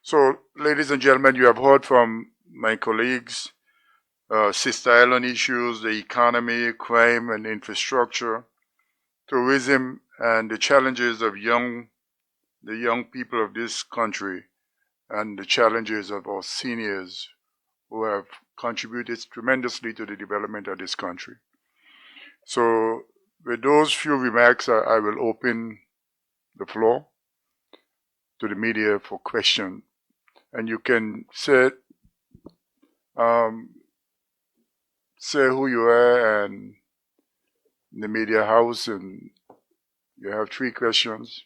So, ladies and gentlemen, you have heard from my colleagues, Sister Island issues, the economy, crime and infrastructure, tourism, and the challenges of the young people of this country, and the challenges of our seniors who have contributed tremendously to the development of this country. So, with those few remarks, I will open the floor to the media for questions. And you can say who you are and the media house, and you have 3 questions,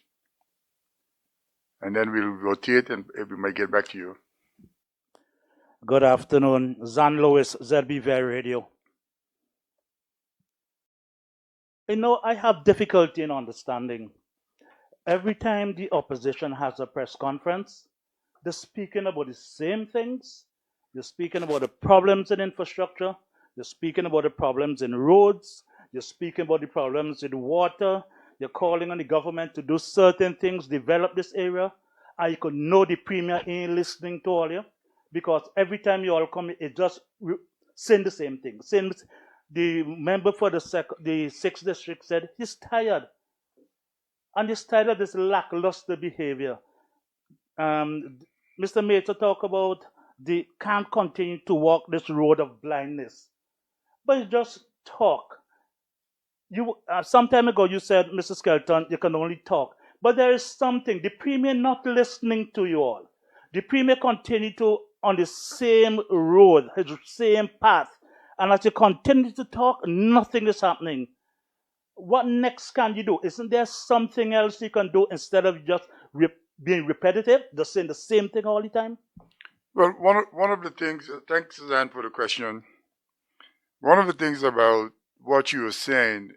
and then we'll rotate and we might get back to you. Good afternoon, Zan Lewis, ZBV Radio. I have difficulty in understanding. Every time the opposition has a press conference, they're speaking about the same things. They're speaking about the problems in infrastructure. They're speaking about the problems in roads. They're speaking about the problems in water. They're calling on the government to do certain things, develop this area. And you could know the premier ain't listening to all you, because every time you all come, it just saying the same thing. The member for the 6th district said he's tired. And he's tired of this lackluster behavior. Mr. Mater talk about they can't continue to walk this road of blindness. But it's just talk. Some time ago you said, Mr. Skelton, you can only talk. But there is something. The premier not listening to you all. The premier continue to on the same road, his same path. And as you continue to talk, nothing is happening. What next can you do? Isn't there something else you can do instead of just being repetitive, just saying the same thing all the time? Well, one of the things, thanks Suzanne for the question. One of the things about what you were saying,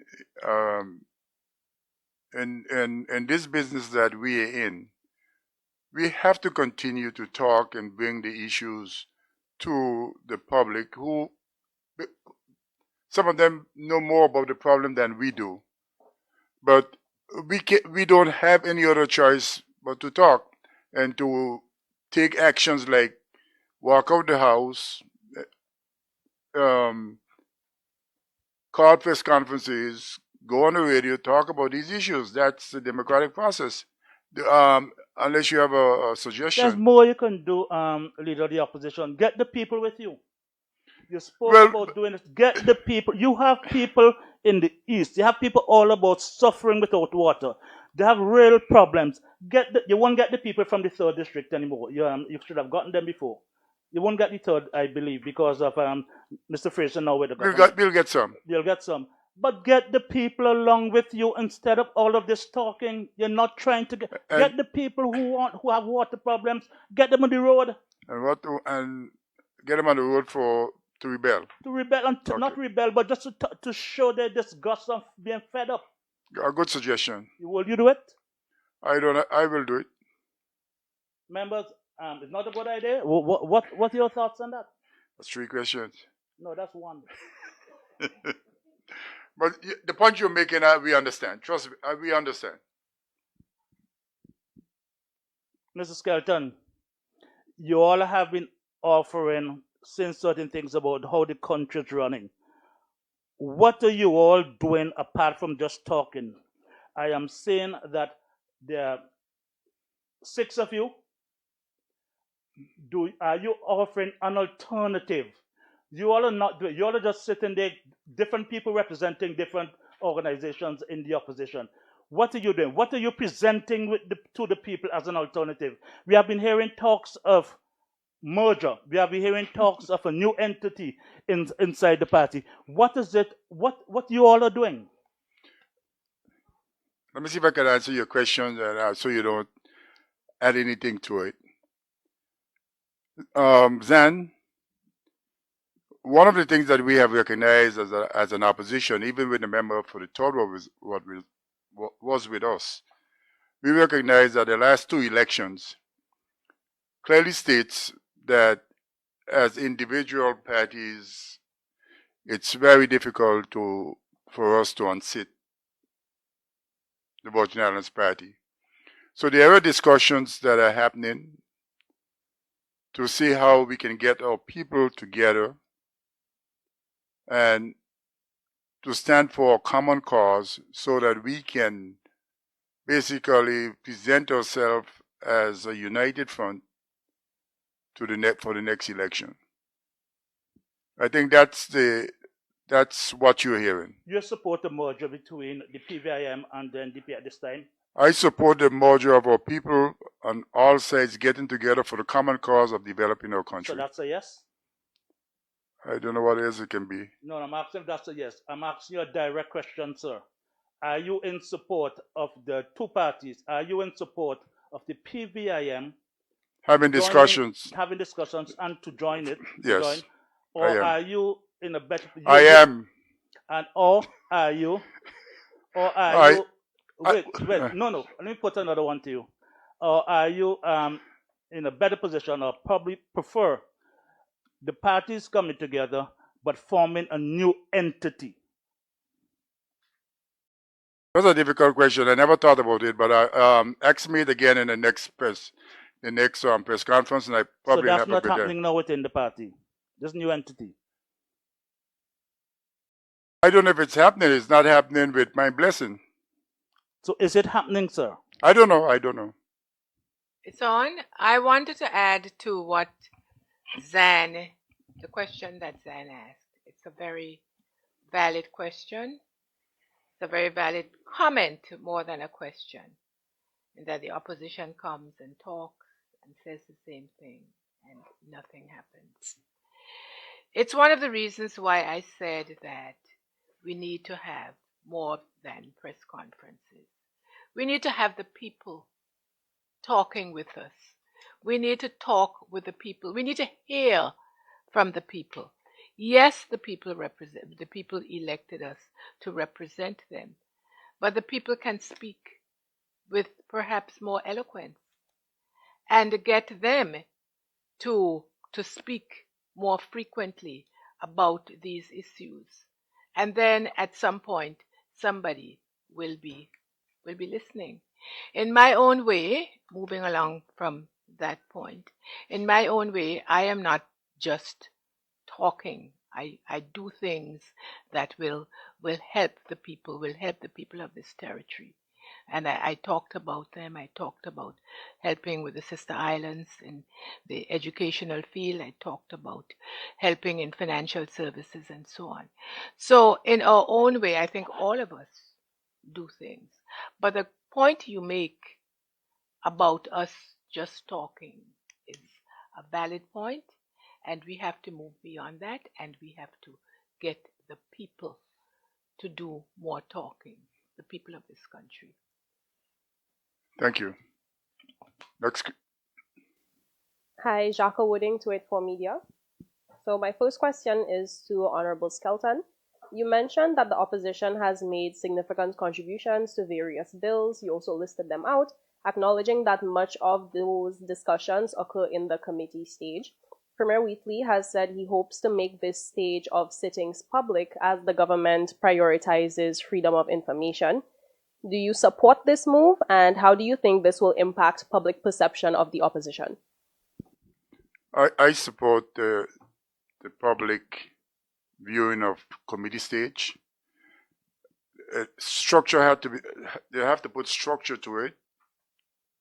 in this business that we are in, we have to continue to talk and bring the issues to the public, who some of them know more about the problem than we do. But we don't have any other choice but to talk and to take actions like walk out the house, call press conferences, go on the radio, talk about these issues. That's the democratic process. Unless you have a suggestion. There's more you can do, leader of the opposition. Get the people with you. You spoke about doing it. Get the people. You have people in the east. You have people all about suffering without water. They have real problems. You won't get the people from the 3rd district anymore. You should have gotten them before. You won't get the 3rd, I believe, because of Mr. Fraser now with the government. We'll get some. You'll get some. But get the people along with you instead of all of this talking. You're not trying to get the people who have water problems. Get them on the road. And get them on the road to rebel. To rebel and not rebel, but just to show their disgust of being fed up. A good suggestion. Will you do it? I will do it. Members, it's not a good idea. What are your thoughts on that? That's 3 questions. No, that's 1. But the point you're making, we understand. Trust me, we understand. Mr. Skelton, you all have been saying certain things about how the country is running. What are you all doing apart from just talking? I am saying that there are 6 of you. Are you offering an alternative? You all are not doing. You all are just sitting there, different people representing different organizations in the opposition. What are you doing? What are you presenting to the people as an alternative? We have been hearing talks of merger. We have been hearing talks of a new entity inside the party. What is it? What you all are doing? Let me see if I can answer your question, so you don't add anything to it. Zan, one of the things that we have recognized as an opposition, even when the member for the Tortola was with us, we recognize that the last 2 elections clearly states that as individual parties, it's very difficult for us to unseat the Virgin Islands Party. So there are discussions that are happening to see how we can get our people together and to stand for a common cause so that we can basically present ourselves as a united front to for the next election. I think that's what you're hearing. You support the merger between the PVIM and the NDP at this time? I support the merger of our people on all sides getting together for the common cause of developing our country. So that's a yes? I don't know what else it can be. No, I'm asking if that's a yes. I'm asking you a direct question, sir. Are you in support of the two parties? Are you in support of the PVIM Having discussions. having discussions and to join it? Yes, or I am. are you in a better? I am. And are you? Wait. No. Let me put another one to you. Or are you in a better position, or probably prefer the parties coming together but forming a new entity? That's a difficult question. I never thought about it, but ask me it again in the next press conference, and I probably so have a good. So that's not happening now within the party. This new entity. I don't know if it's happening. It's not happening with my blessing. So is it happening, sir? I don't know. It's on. I wanted to add to what the question that Zan asked. It's a very valid question. It's a very valid comment more than a question. And that the opposition comes and talks and says the same thing and nothing happens. It's one of the reasons why I said that we need to have more than press conferences. We need to have the people talking with us. We need to talk with the people. We need to hear from the people. Yes, the people elected us to represent them, but the people can speak with perhaps more eloquence and get them to speak more frequently about these issues. And then at some point, somebody will be listening. In my own way, moving along from that point, in my own way, I am not just talking. I do things that will help the people, of this territory. And I talked about them. I talked about helping with the sister islands in the educational field. I talked about helping in financial services and so on. So in our own way, I think all of us do things. But the point you make about us just talking is a valid point, and we have to move beyond that, and we have to get the people to do more talking, the people of this country. Thank you. Next. Hi, Jacques Wooding, 284 Media. So my first question is to Honorable Skelton. You mentioned that the opposition has made significant contributions to various bills. You also listed them out, acknowledging that much of those discussions occur in the committee stage. Premier Wheatley has said he hopes to make this stage of sittings public as the government prioritizes freedom of information. Do you support this move, and how do you think this will impact public perception of the opposition? I support the public viewing of committee stage. Structure they have to put structure to it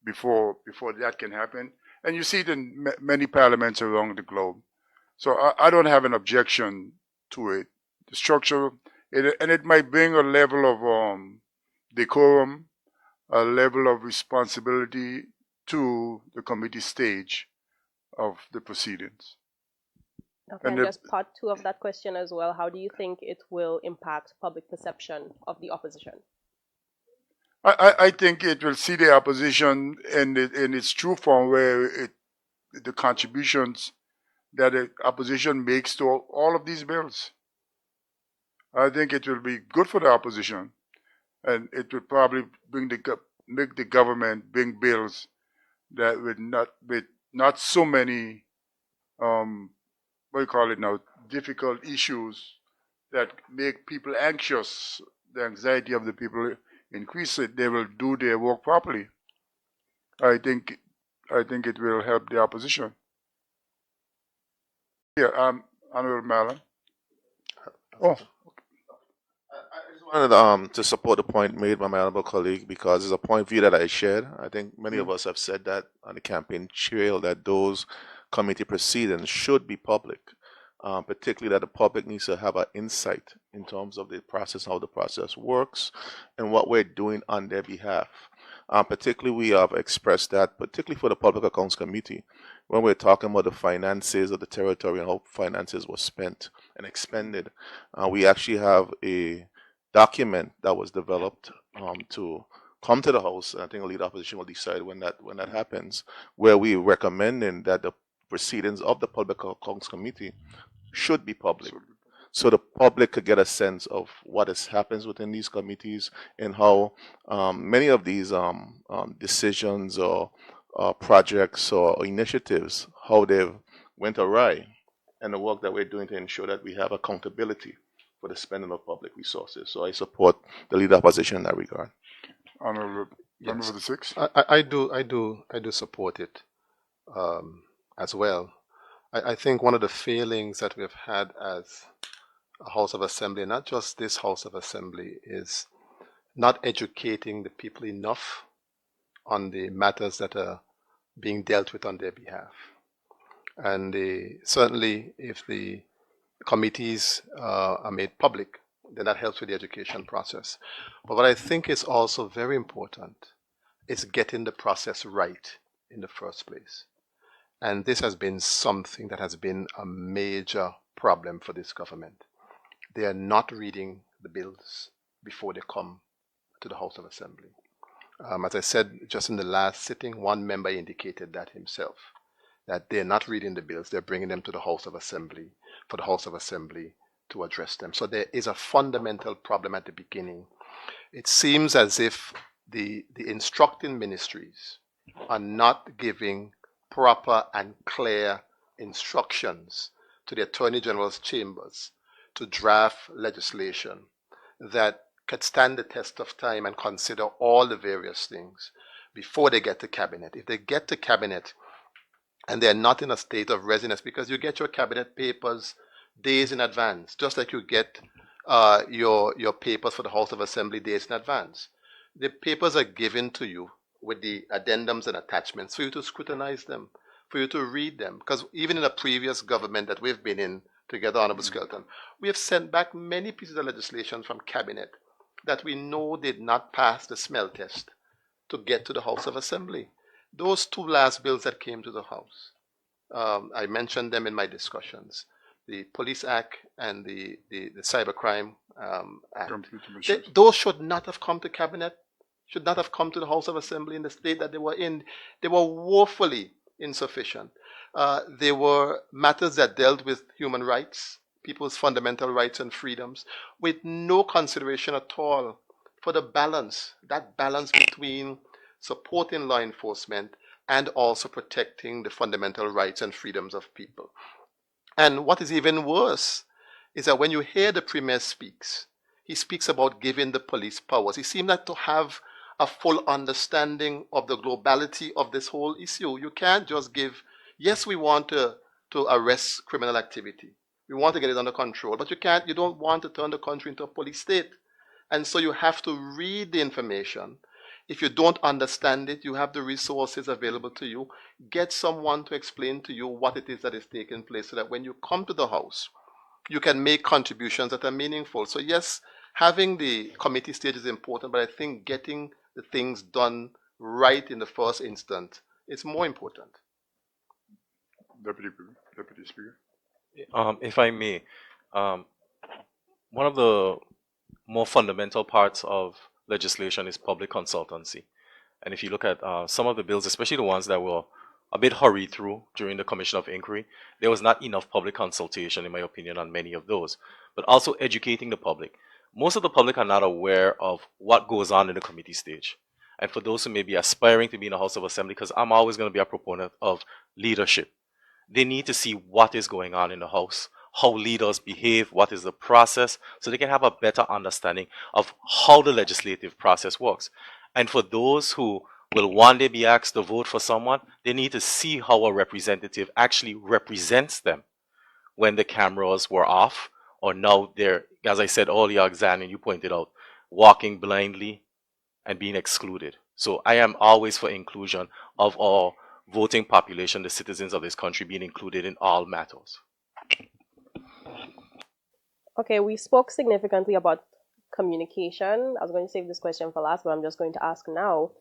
before that can happen. And you see it in many parliaments around the globe. So I don't have an objection to it. The structure, and it might bring a level of decorum, a level of responsibility to the committee stage of the proceedings. Okay, and just part two of that question as well. How do you think it will impact public perception of the opposition? I think it will see the opposition in its true form, where the contributions that the opposition makes to all of these bills. I think it will be good for the opposition, and it will probably make the government bring bills that with not so many difficult issues that make people anxious. The anxiety of the people increase it. They will do their work properly. I think it will help the opposition. Yeah, Honorable Mallon. Oh, I just wanted to support the point made by my honorable colleague because it's a point of view that I shared. I think many of us have said that on the campaign trail that those committee proceedings should be public, particularly that the public needs to have an insight in terms of the process, how the process works, and what we're doing on their behalf. Particularly, we have expressed that, particularly for the Public Accounts Committee, when we're talking about the finances of the territory and how finances were spent and expended. We actually have a document that was developed to come to the House. I think the leader opposition will decide when that happens, where we recommending that the proceedings of the Public Accounts Committee should be public, so the public could get a sense of what happens within these committees and how many of these decisions or projects or initiatives, how they've went awry, and the work that we're doing to ensure that we have accountability for the spending of public resources. So I support the leader opposition in that regard. Honorable Member Yes. for the Sixth. I do support it as well. I think one of the failings that we've had as a House of Assembly, not just this House of Assembly, is not educating the people enough on the matters that are being dealt with on their behalf. And certainly, if the committees are made public, then that helps with the education process. But what I think is also very important is getting the process right in the first place. And this has been something that has been a major problem for this government. They are not reading the bills before they come to the House of Assembly. As I said, just in the last sitting, one member indicated that himself, that they're not reading the bills, they're bringing them to the House of Assembly, for the House of Assembly to address them. So there is a fundamental problem at the beginning. It seems as if the instructing ministries are not giving proper and clear instructions to the Attorney General's chambers to draft legislation that could stand the test of time and consider all the various things before they get to cabinet. If they get to cabinet and they're not in a state of readiness, because you get your cabinet papers days in advance, just like you get your papers for the House of Assembly days in advance. The papers are given to you with the addendums and attachments for you to scrutinize them, for you to read them. Because even in a previous government that we've been in together, Honorable Skelton, we have sent back many pieces of legislation from cabinet that we know did not pass the smell test to get to the House of Assembly. Those two last bills that came to the House, I mentioned them in my discussions, the Police Act and the Cybercrime Act. Those should not have come to cabinet, should not have come to the House of Assembly in the state that they were in. They were woefully insufficient. They were matters that dealt with human rights, people's fundamental rights and freedoms, with no consideration at all for the balance, that balance between supporting law enforcement and also protecting the fundamental rights and freedoms of people. And what is even worse is that when you hear the Premier speaks, he speaks about giving the police powers. He seems not to have a full understanding of the globality of this whole issue. You can't just give, yes, we want to arrest criminal activity. We want to get it under control, but you don't want to turn the country into a police state. And so you have to read the information. If you don't understand it, you have the resources available to you. Get someone to explain to you what it is that is taking place so that when you come to the House, you can make contributions that are meaningful. So yes, having the committee stage is important, but I think getting the things done right in the first instance is more important. Deputy Speaker. If I may, one of the more fundamental parts of legislation is public consultancy. And if you look at some of the bills, especially the ones that were a bit hurried through during the Commission of Inquiry, there was not enough public consultation, in my opinion, on many of those. But also educating the public. Most of the public are not aware of what goes on in the committee stage. And for those who may be aspiring to be in the House of Assembly, because I'm always going to be a proponent of leadership, they need to see what is going on in the House, how leaders behave, what is the process, so they can have a better understanding of how the legislative process works. And for those who will one day be asked to vote for someone, they need to see how a representative actually represents them. when the cameras were off, or now they're, as I said earlier, and you pointed out, walking blindly and being excluded. So I am always for inclusion of our voting population, the citizens of this country being included in all matters. Okay, we spoke significantly about communication. I was going to save this question for last, but I'm just going to ask now.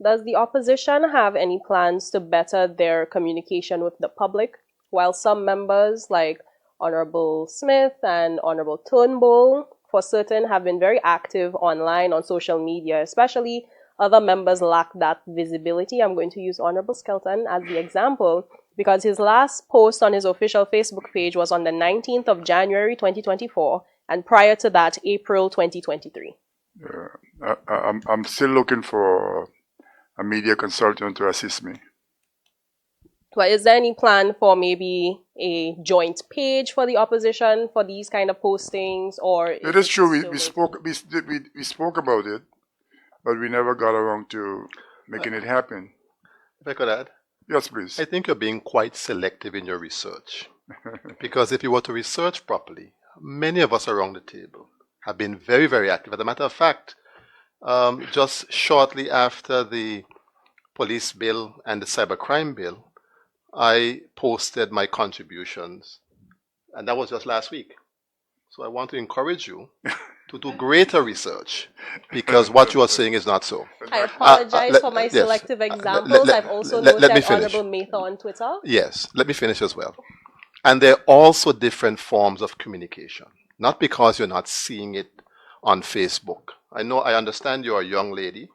Does the opposition have any plans to better their communication with the public? While some members, like Honorable Smith and Honorable Turnbull, for certain, have been very active online on social media, especially other members lack that visibility. I'm going to use Honorable Skelton as the example because his last post on his official Facebook page was on the 19th of January 2024, and prior to that, April 2023. I'm still looking for a media consultant to assist me. But is there any plan for maybe a joint page for the opposition for these kind of postings, or? It is true. We spoke about it, but we never got around to making it happen. If I could add? Yes, please. I think you're being quite selective in your research. Because if you were to research properly, many of us around the table have been very, very active. As a matter of fact, just shortly after the police bill and the cybercrime bill, I posted my contributions, and that was just last week. So I want to encourage you to do greater research, because what you are saying is not so. I apologize for my selective examples. I've also noted Honorable Mather on Twitter. Yes, let me finish as well. And there are also different forms of communication, not because you're not seeing it on Facebook. I understand you're a young lady,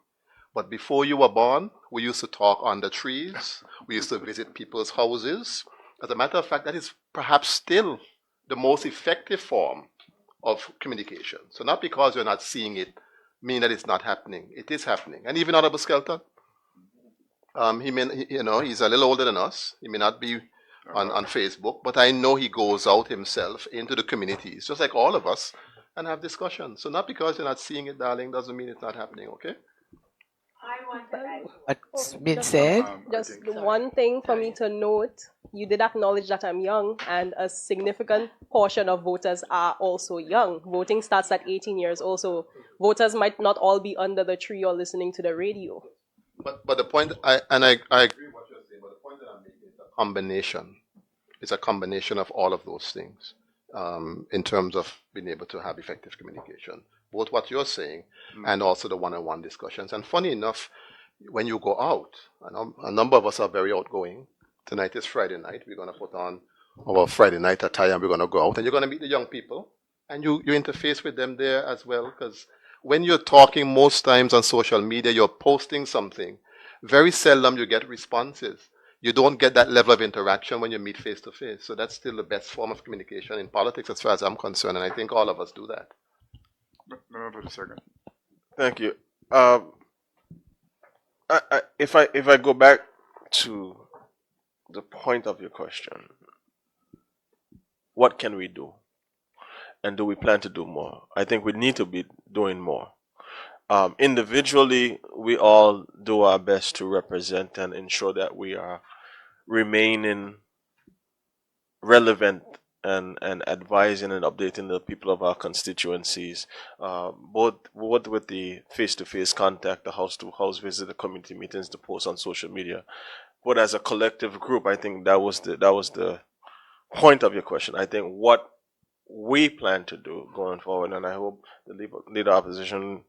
but before you were born, we used to talk under trees. We used to visit people's houses. As a matter of fact, that is perhaps still the most effective form of communication. So not because you're not seeing it mean that it's not happening. It is happening. And even Honorable Skelton, he's a little older than us. He may not be on Facebook, but I know he goes out himself into the communities, just like all of us, and have discussions. So not because you're not seeing it, darling, doesn't mean it's not happening, okay? I want to add What's been said? Just one thing for me to note, you did acknowledge that I'm young, and a significant portion of voters are also young. Voting starts at 18 years old, so voters might not all be under the tree or listening to the radio. But the point, I agree with what you're saying, but the point that I'm making is a combination. It's a combination of all of those things in terms of being able to have effective communication. Both what you're saying and also the one-on-one discussions. And funny enough, when you go out, a number of us are very outgoing. Tonight is Friday night. We're going to put on our Friday night attire and we're going to go out. And you're going to meet the young people. And you interface with them there as well. Because when you're talking most times on social media, you're posting something. Very seldom you get responses. You don't get that level of interaction when you meet face to face. So that's still the best form of communication in politics as far as I'm concerned. And I think all of us do that. Remember a second. Thank you. If I go back to the point of your question, what can we do, and do we plan to do more? I think we need to be doing more. Individually, we all do our best to represent and ensure that we are remaining relevant and advising and updating the people of our constituencies, both with the face-to-face contact, the house-to-house visit, the community meetings, the posts on social media. But as a collective group, I think that was the point of your question. I think what we plan to do going forward, and I hope the leader opposition,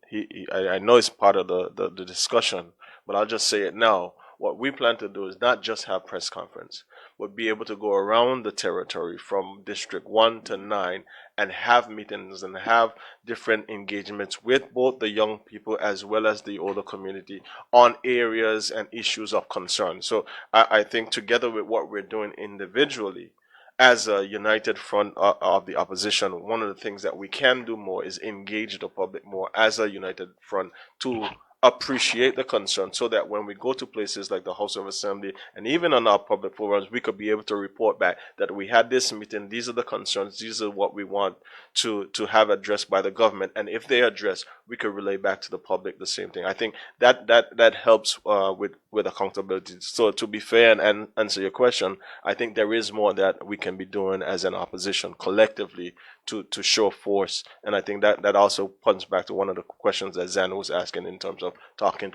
I know it's part of the discussion, but I'll just say it now. What we plan to do is not just have press conference, but be able to go around the territory from District 1 to 9 and have meetings and have different engagements with both the young people as well as the older community on areas and issues of concern. So I think together with what we're doing individually, as a united front of the opposition, one of the things that we can do more is engage the public more as a united front to appreciate the concern so that when we go to places like the House of Assembly and even on our public forums, we could be able to report back that we had this meeting, these are the concerns, these are what we want to have addressed by the government, and if they address, we could relay back to the public the same thing. I think that helps with accountability. So to be fair and answer your question, I think there is more that we can be doing as an opposition collectively to show force, and I think that also points back to one of the questions that Zan was asking in terms of talking,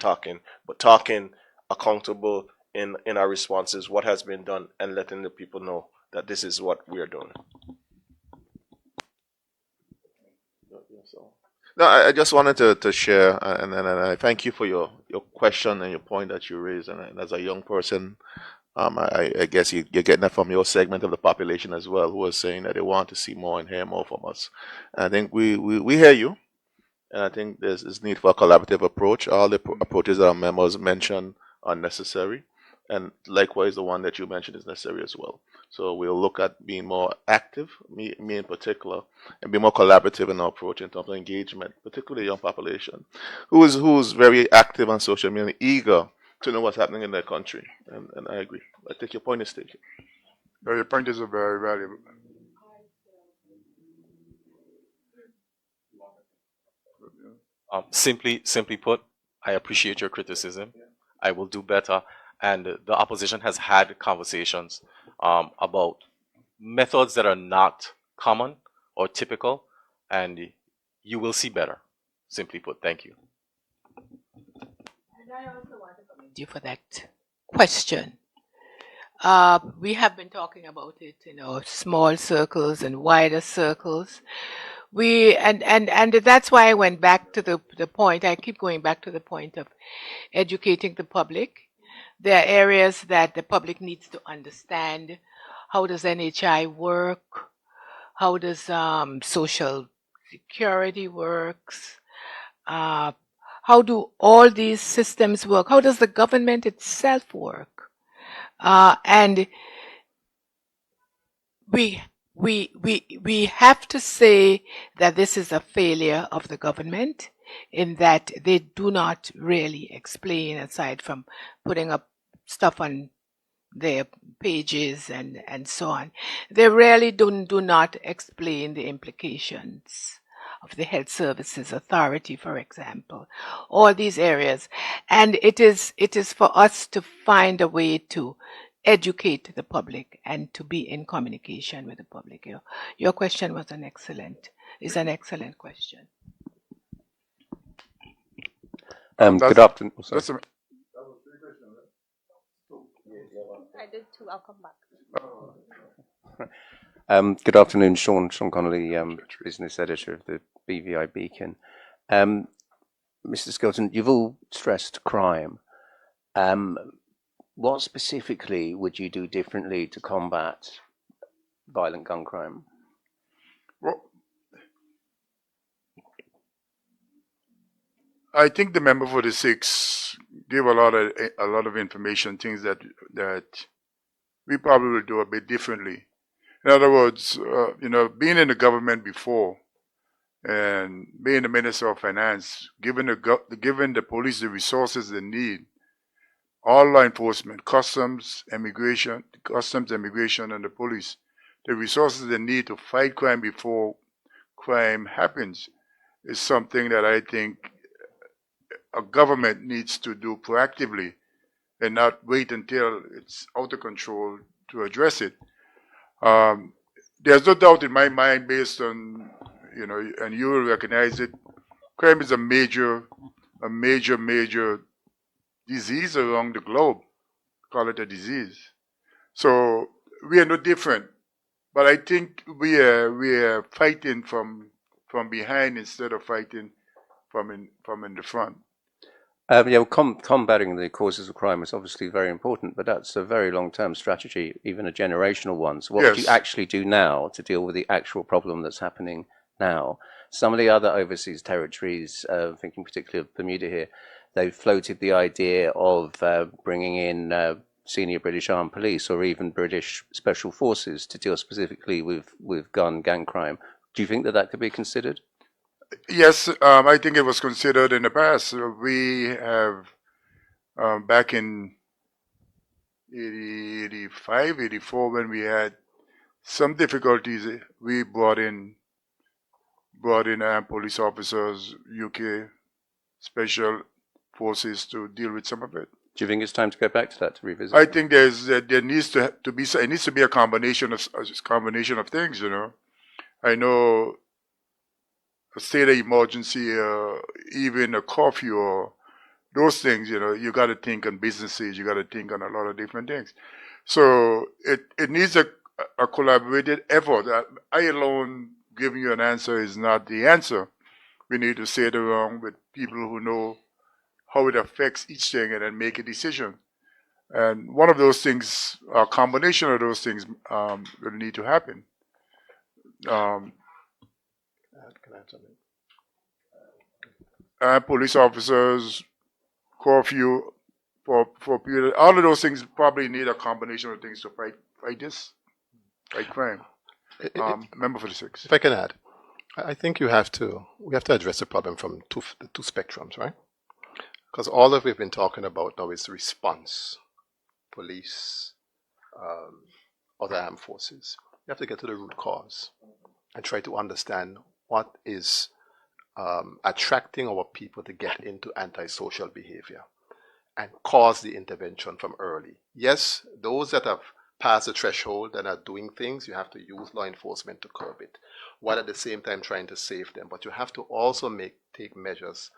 but talking accountable in our responses, what has been done, and letting the people know that this is what we are doing. No, I just wanted to share, and I thank you for your question and your point that you raised. And as a young person, I guess you're getting that from your segment of the population as well, who are saying that they want to see more and hear more from us. And I think we hear you, and I think there's need for a collaborative approach. All the approaches that our members mentioned are necessary, and likewise the one that you mentioned is necessary as well. So we'll look at being more active, me in particular, and be more collaborative in our approach in terms of engagement, particularly the young population, who's very active on social media, eager to know what's happening in their country. And I agree. I think your point is taken. Your point is very valuable. Simply put, I appreciate your criticism. I will do better. And the opposition has had conversations about methods that are not common or typical, and you will see better. Simply put, thank you. And I also want to commend you for that question. We have been talking about it in small circles and wider circles. And that's why I went back to the point. I keep going back to the point of educating the public. There are areas that the public needs to understand. How does NHI work? How does social security works? How do all these systems work? How does the government itself work? And we have to say that this is a failure of the government in that they do not really explain, aside from putting up stuff on their pages and so on. They really do not explain the implications of the Health Services Authority, for example, all these areas. And it is for us to find a way to educate the public and to be in communication with the public. Your question was an excellent question. Good afternoon. I did too. I'll come back. Good afternoon, Sean Connolly, business editor of the BVI Beacon. Mr. Skelton, you've all stressed crime. What specifically would you do differently to combat violent gun crime? Well, I think the member for the 6 gave a lot of information, things that we probably will do a bit differently. In other words, being in the government before and being the Minister of Finance, giving the police the resources they need, all law enforcement, customs, immigration, and the police, the resources they need to fight crime before crime happens is something that I think a government needs to do proactively and not wait until it's out of control to address it. There's no doubt in my mind, based on, and you will recognize it, crime is a major disease around the globe. Call it a disease. So we are no different. But I think we are fighting from behind instead of fighting from in the front. Combating the causes of crime is obviously very important, but that's a very long-term strategy, even a generational one. So what would you actually do now to deal with the actual problem that's happening now? Some of the other overseas territories, thinking particularly of Bermuda here, they've floated the idea of bringing in senior British armed police or even British special forces to deal specifically with gang crime. Do you think that could be considered? Yes, I think it was considered in the past. We have, back in 85, 84, when we had some difficulties, we brought in police officers, UK special forces to deal with some of it. Do you think it's time to go back to that, to revisit? I think there needs to be it needs to be a combination of things. You know, I know a state of emergency, even a curfew, or those things. You know, you got to think on businesses. You got to think on a lot of different things. So it needs a collaborated effort. I alone giving you an answer is not the answer. We need to sit around with people who know how it affects each thing and then make a decision. And one of those things, a combination of those things, will need to happen. Can I add something? Police officers, curfew, for period. All of those things probably need a combination of things to fight crime. Member for the six. If I can add, I think we have to address the problem from the two spectrums, right? Because all that we've been talking about now is response, police, other armed forces. We have to get to the root cause and try to understand what is attracting our people to get into antisocial behavior and cause the intervention from early. Yes, those that have passed the threshold and are doing things, you have to use law enforcement to curb it, while at the same time trying to save them. But you have to also take measures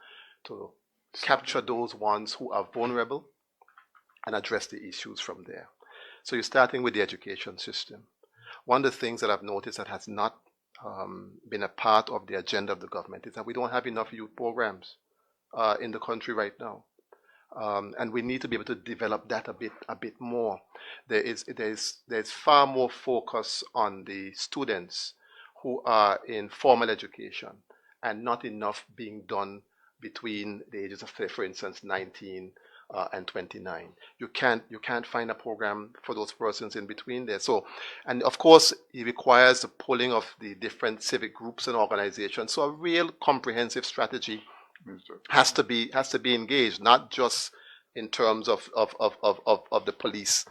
to capture those ones who are vulnerable and address the issues from there. So you're starting with the education system. One of the things that I've noticed that has not been a part of the agenda of the government is that we don't have enough youth programs in the country right now. And we need to be able to develop that a bit more. There's far more focus on the students who are in formal education and not enough being done between the ages of, for instance, 19 and 29. You can't find a program for those persons in between there. So, and of course, it requires the pulling of the different civic groups and organizations. So a real comprehensive strategy has to be engaged, not just in terms of the police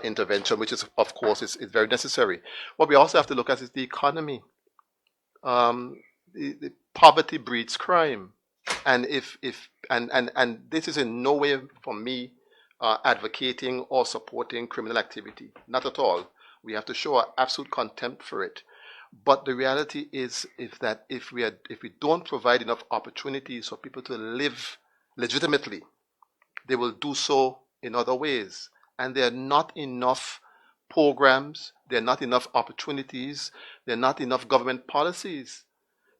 intervention, which is, of course, is very necessary. What we also have to look at is the economy. The poverty breeds crime. And and this is in no way for me advocating or supporting criminal activity. Not at all. We have to show absolute contempt for it. But the reality is that if we don't provide enough opportunities for people to live legitimately, they will do so in other ways. And there are not enough programs, there are not enough opportunities, there are not enough government policies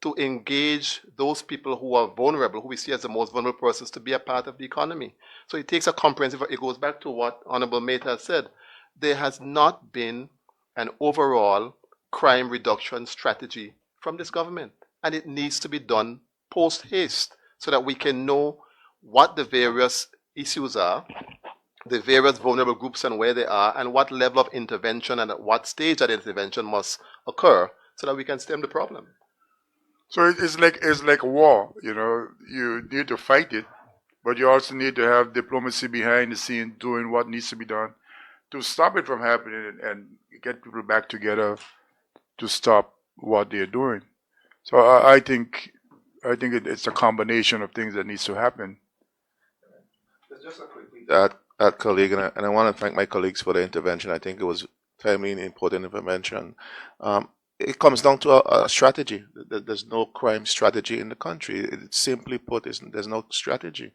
to engage those people who are vulnerable, who we see as the most vulnerable persons, to be a part of the economy. So it takes a comprehensive, it goes back to what Honorable Mehta said. There has not been an overall crime reduction strategy from this government. And it needs to be done post haste so that we can know what the various issues are, the various vulnerable groups and where they are, and what level of intervention and at what stage that intervention must occur so that we can stem the problem. So it's like a war, you know. You need to fight it, but you also need to have diplomacy behind the scene doing what needs to be done to stop it from happening and get people back together to stop what they're doing. So I think it's a combination of things that needs to happen. Just a quick that colleague, and I want to thank my colleagues for the intervention. I think it was timely and important intervention. It comes down to a strategy. There's no crime strategy in the country. It's simply put, there's no strategy.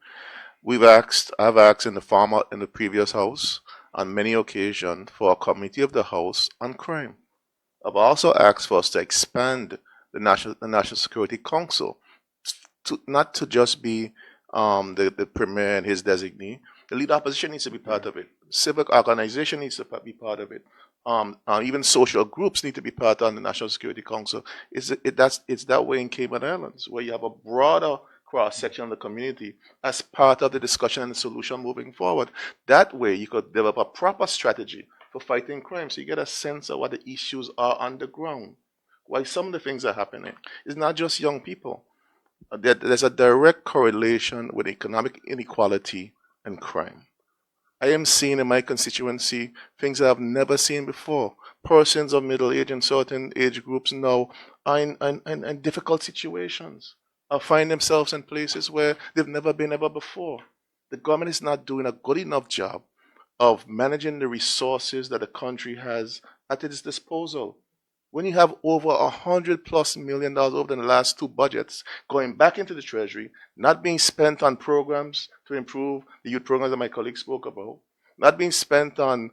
I've asked in the previous house on many occasions for a committee of the house on crime. I've also asked for us to expand the National Security Council not to just be the premier and his designee. The lead opposition needs to be part of it. Civic organization needs to be part of it. Even social groups need to be part of the National Security Council. It's that way in Cayman Islands, where you have a broader cross-section of the community as part of the discussion and the solution moving forward. That way, you could develop a proper strategy for fighting crime, so you get a sense of what the issues are on the ground, why some of the things are happening. It's not just young people. there's a direct correlation with economic inequality and crime. I am seeing in my constituency things I've never seen before. Persons of middle age and certain age groups now are in difficult situations, or find themselves in places where they've never been ever before. The government is not doing a good enough job of managing the resources that the country has at its disposal. When you have over $100+ million over the last 2 budgets going back into the treasury, not being spent on programs to improve the youth programs that my colleague spoke about, not being spent on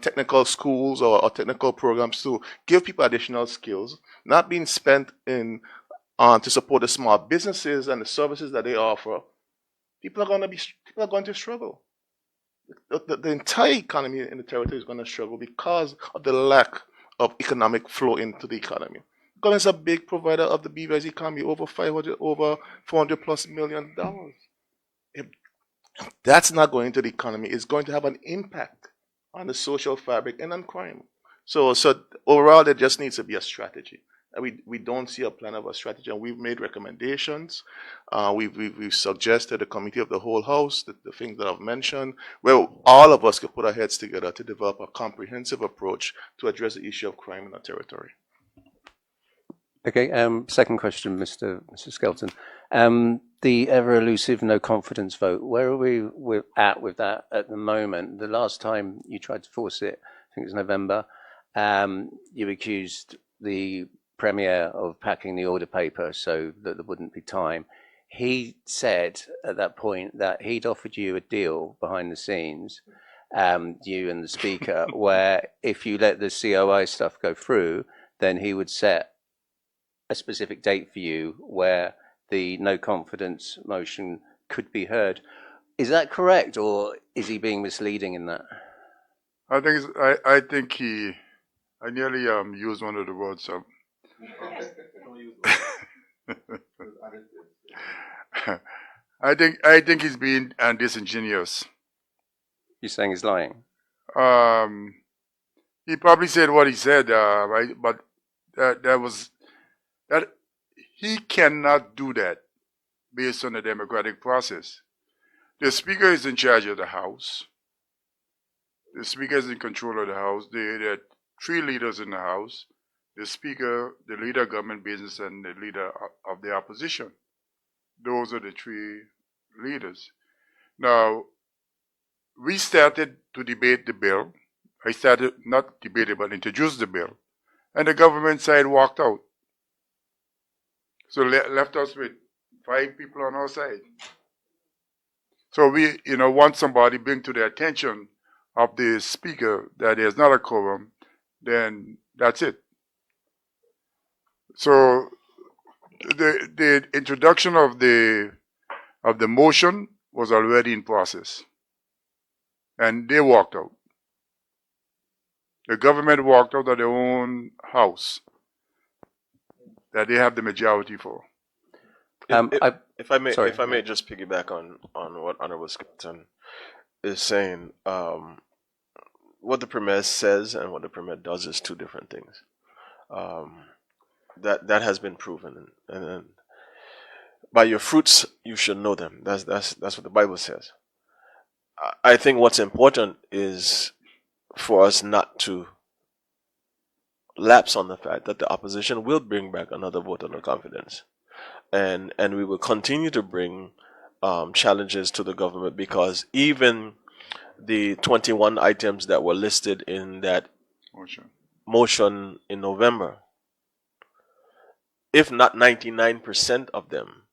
technical schools or technical programs to give people additional skills, not being spent to support the small businesses and the services that they offer, people are going to struggle. The entire economy in the territory is going to struggle because of the lack of economic flow into the economy. Government is a big provider of the BVI's economy, over $400+ million. If that's not going into the economy, it's going to have an impact on the social fabric and on crime. So overall, there just needs to be a strategy. We don't see a plan of a strategy, and we've made recommendations. We've suggested a committee of the whole house, the things that I've mentioned, where all of us could put our heads together to develop a comprehensive approach to address the issue of crime in our territory. Okay, second question, Mr. Skelton. The ever elusive no confidence vote, where are we at with that at the moment? The last time you tried to force it, I think it was November, you accused the Premier of packing the order paper so that there wouldn't be time. He said at that point that he'd offered you a deal behind the scenes, you and the Speaker, where if you let the COI stuff go through, then he would set a specific date for you where the no confidence motion could be heard. Is that correct, or is he being misleading in that? I think I nearly used one of the words. I think he's being disingenuous. You're saying he's lying? He probably said what he said, right? But that he cannot do that based on the democratic process. The Speaker is in charge of the House. The Speaker is in control of the House. There are 3 leaders in the House: the Speaker, the leader of government business, and the leader of the opposition. Those are the 3 leaders. Now, we started to debate the bill. I started, not debate it, but introduced the bill. And the government side walked out. So left us with 5 people on our side. So we, once somebody bring to the attention of the Speaker that there's not a quorum, then that's it. So the introduction of the motion was already in process, and they walked out. The government walked out of their own house that they have the majority for. If I may just piggyback on what Honorable Skelton is saying, what the Premier says and what the Premier does is 2 different things. That has been proven, and by your fruits you should know them. That's what the Bible says. I think what's important is for us not to lapse on the fact that the opposition will bring back another vote of no confidence, and we will continue to bring challenges to the government, because even the 21 items that were listed in that motion in November, if not 99% of them,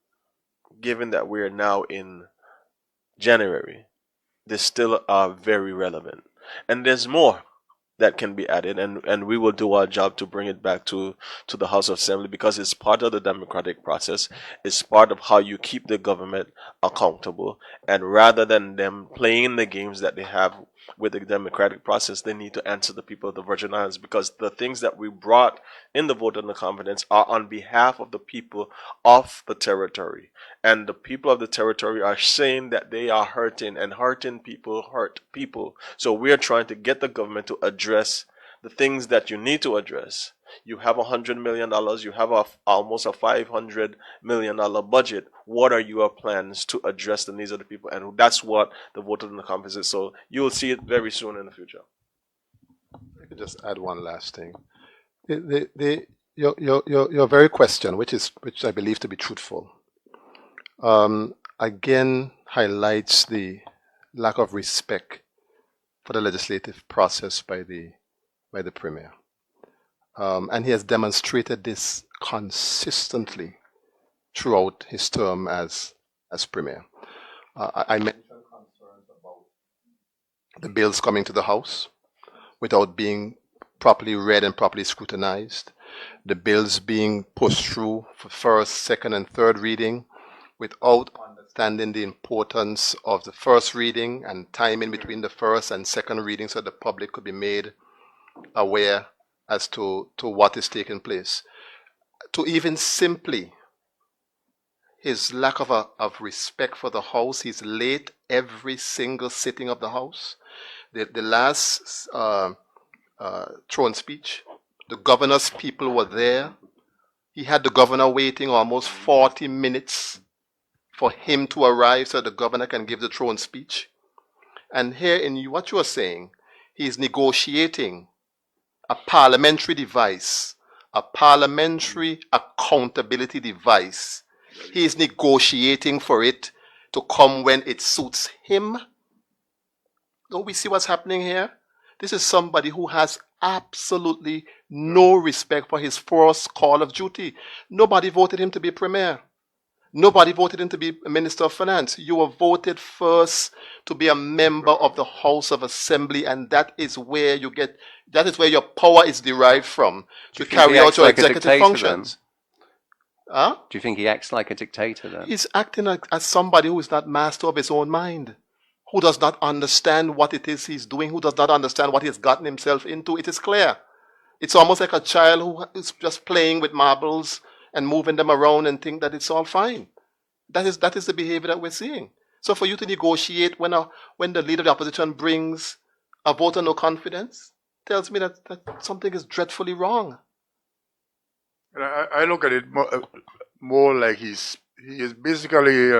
given that we are now in January, they still are very relevant. And there's more that can be added, and we will do our job to bring it back to the House of Assembly, because it's part of the democratic process. It's part of how you keep the government accountable, and rather than them playing the games that they have with the democratic process, they need to answer the people of the Virgin Islands, because the things that we brought in the vote on the confidence are on behalf of the people of the territory, and the people of the territory are saying that they are hurting, and hurting people hurt people. So we are trying to get the government to address the things that you need to address, You have $100 million. You have almost a $500 million budget. What are your plans to address the needs of the people? And that's what the vote of no confidence is. So you'll see it very soon in the future. I could just add one last thing. Your very question, which I believe to be truthful, again highlights the lack of respect for the legislative process by the Premier. And he has demonstrated this consistently throughout his term as Premier. I mentioned concerns about the bills coming to the House without being properly read and properly scrutinized, the bills being pushed through for first, second, and third reading without understanding the importance of the first reading and time in between the first and second reading so the public could be made aware as to what is taking place. To even simply his lack of respect for the House, he's late every single sitting of the House. The last throne speech, the governor's people were there. He had the governor waiting almost 40 minutes for him to arrive so the governor can give the throne speech. And here in what you are saying, he's negotiating a parliamentary device, a parliamentary accountability device. He is negotiating for it to come when it suits him. Don't we see what's happening here? This is somebody who has absolutely no respect for his first call of duty. Nobody voted him to be premier. Nobody voted him to be a minister of finance. You were voted first to be a member of the House of Assembly, and that is where your power is derived from to carry out your executive functions. Huh? Do you think he acts like a dictator then? He's acting as somebody who is not master of his own mind, who does not understand what it is he's doing, who does not understand what he's gotten himself into. It is clear. It's almost like a child who is just playing with marbles and moving them around and think that it's all fine. That is the behavior that we're seeing. So for you to negotiate when the leader of the opposition brings a vote of no confidence, tells me that something is dreadfully wrong. And I look at it more like he is basically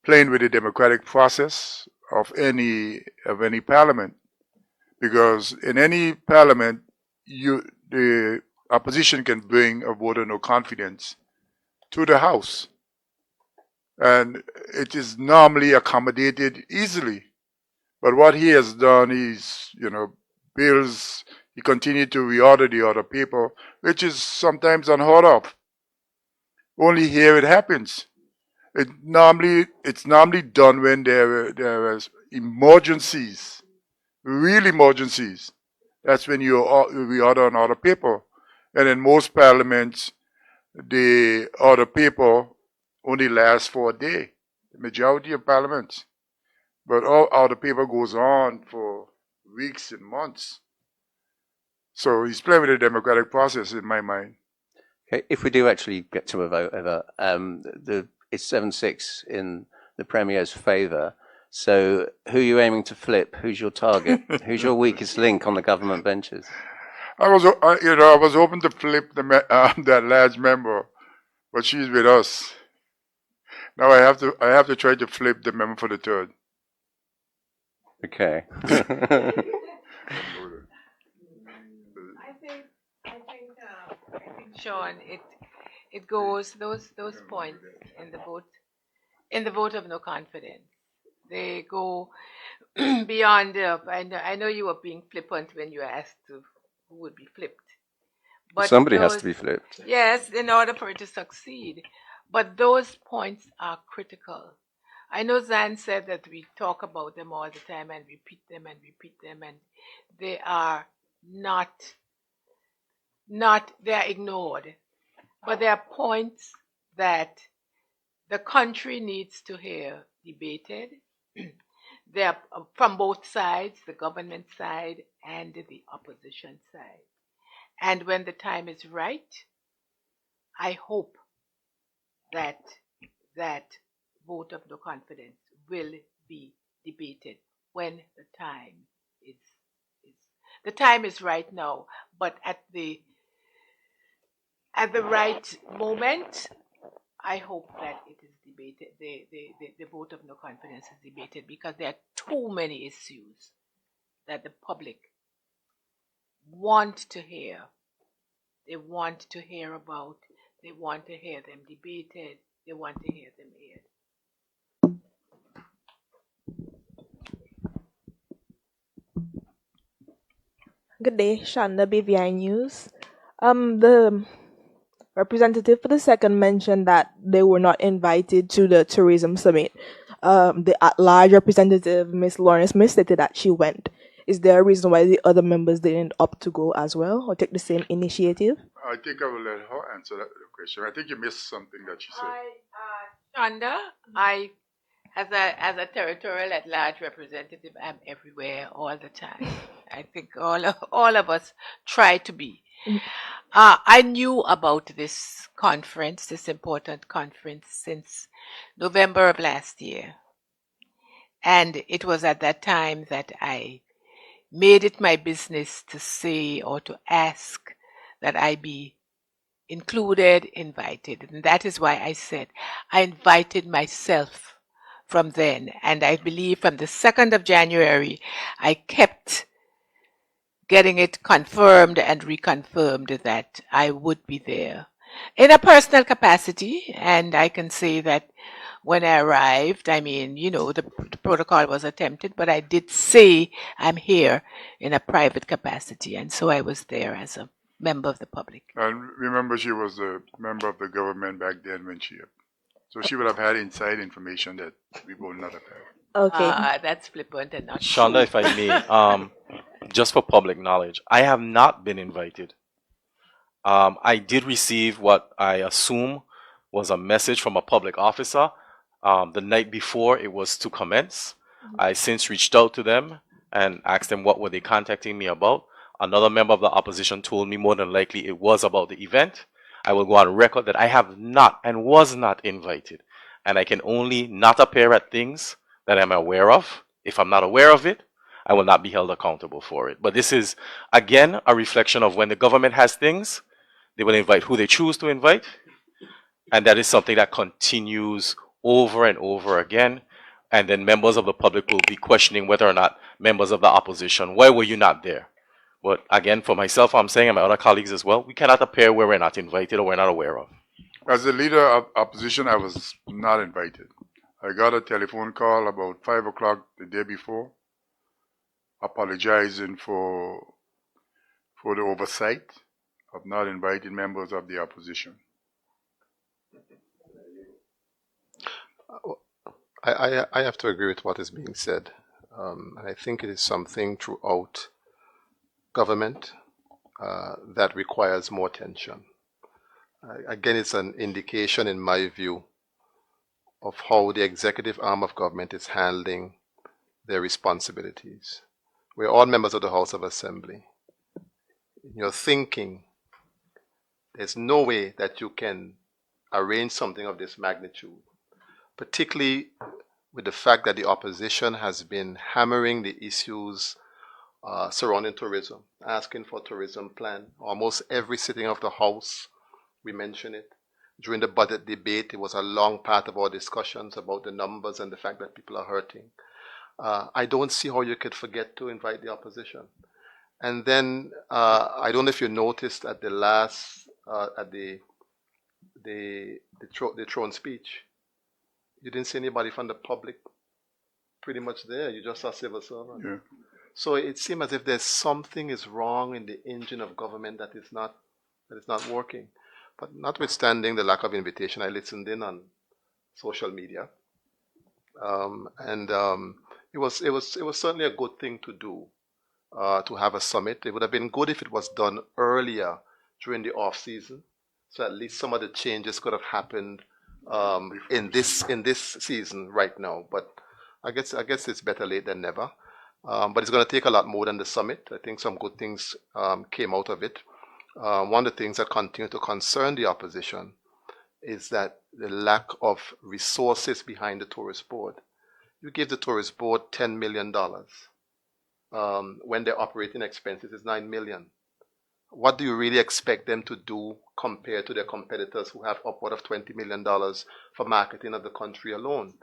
playing with the democratic process of any parliament, because in any parliament the opposition can bring a vote of no confidence to the House, and it is normally accommodated easily. But what he has done is, bills, he continued to reorder the other people, which is sometimes unheard of. Only here it happens. It's normally done when there is emergencies, real emergencies. That's when you reorder on other people. And in most parliaments, the other people only last for a day, the majority of parliaments. But all other people goes on for weeks and months. So he's playing with the democratic process in my mind. Okay, if we do actually get to a vote ever, it's 7-6 in the Premier's favour. So who are you aiming to flip? Who's your target? Who's your weakest link on the government benches? I was hoping to flip that large member, but she's with us. Now I have to try to flip the member for the third. Okay. I think, Sean, it goes those points in the vote of no confidence. They go beyond. I know you were being flippant when you asked who would be flipped. But somebody has to be flipped. Yes, in order for it to succeed. But those points are critical. I know Zan said that we talk about them all the time and repeat them, and they are not they are ignored. But there are points that the country needs to hear debated. They are from both sides, the government side and the opposition side. And when the time is right, I hope that vote of no confidence will be debated when the time is. the time is right now, but at the right moment, I hope that it is debated, the vote of no confidence is debated, because there are too many issues that the public want to hear. They want to hear about, they want to hear them debated, they want to hear them aired. Good day, Shanda, BVI News. The representative for the second mentioned that they were not invited to the tourism summit. The at-large representative, Miss Lawrence Smith, stated that she went. Is there a reason why the other members didn't opt to go as well, or take the same initiative? I think I will let her answer that question. I think you missed something that she said. Shonda, as a territorial at-large representative, I'm everywhere all the time. I think all of us try to be. I knew about this conference, this important conference, since November of last year. And it was at that time that I made it my business to say or to ask that I be included, invited. And that is why I said I invited myself from then. And I believe from the 2nd of January, I kept getting it confirmed and reconfirmed that I would be there in a personal capacity. And I can say that when I arrived, I mean, you know, the protocol was attempted, but I did say I'm here in a private capacity. And so I was there as a member of the public. And remember, she was a member of the government back then when so she would have had inside information that we would not have had. Okay. That's flippant and not Shonda, if I may, just for public knowledge, I have not been invited. I did receive what I assume was a message from a public officer the night before it was to commence. I since reached out to them and asked them what were they contacting me about. Another member of the opposition told me more than likely it was about the event. I will go on record that I have not and was not invited. And I can only not appear at things that I'm aware of. If I'm not aware of it, I will not be held accountable for it. But this is, again, a reflection of when the government has things, they will invite who they choose to invite. And that is something that continues over and over again. And then members of the public will be questioning whether or not members of the opposition, why were you not there? But again, for myself, I'm saying, and my other colleagues as well, we cannot appear where we're not invited or we're not aware of. As the leader of opposition, I was not invited. I got a telephone call about 5 o'clock the day before, apologizing for the oversight of not inviting members of the opposition. I have to agree with what is being said. And I think it is something throughout government that requires more attention. Again, it's an indication, in my view, of how the executive arm of government is handling their responsibilities. We're all members of the House of Assembly. In your thinking, there's no way that you can arrange something of this magnitude, particularly with the fact that the opposition has been hammering the issues surrounding tourism, asking for a tourism plan. Almost every sitting of the House, we mention it. During the budget debate, it was a long part of our discussions about the numbers and the fact that people are hurting. I don't see how you could forget to invite the opposition. And then, I don't know if you noticed at the last, at the throne speech, you didn't see anybody from the public pretty much there. You just saw civil servants. Yeah. So it seems as if there's something is wrong in the engine of government that is not working. But notwithstanding the lack of invitation, I listened in on social media, it was certainly a good thing to do, to have a summit. It would have been good if it was done earlier during the off season, so at least some of the changes could have happened in this season right now. But I guess it's better late than never. But it's going to take a lot more than the summit. I think some good things came out of it. One of the things that continue to concern the opposition is that the lack of resources behind the tourist board. You give the tourist board $10 million when their operating expenses is 9 million. What do you really expect them to do compared to their competitors who have upward of $20 million for marketing of the country alone?